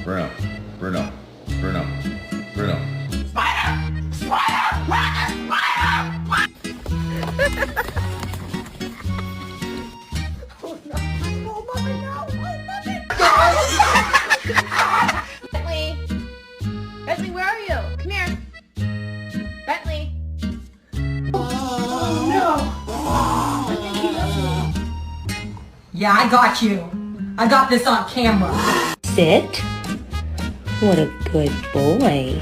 Bruno, Bruno, Bruno, Bruno. Spider! Spider! Spider! Oh no! Oh mommy, no! Oh mommy! Bentley! Bentley, where are you? Come here. Bentley! Yeah, I got you. I got this on camera. Sit. What a good boy.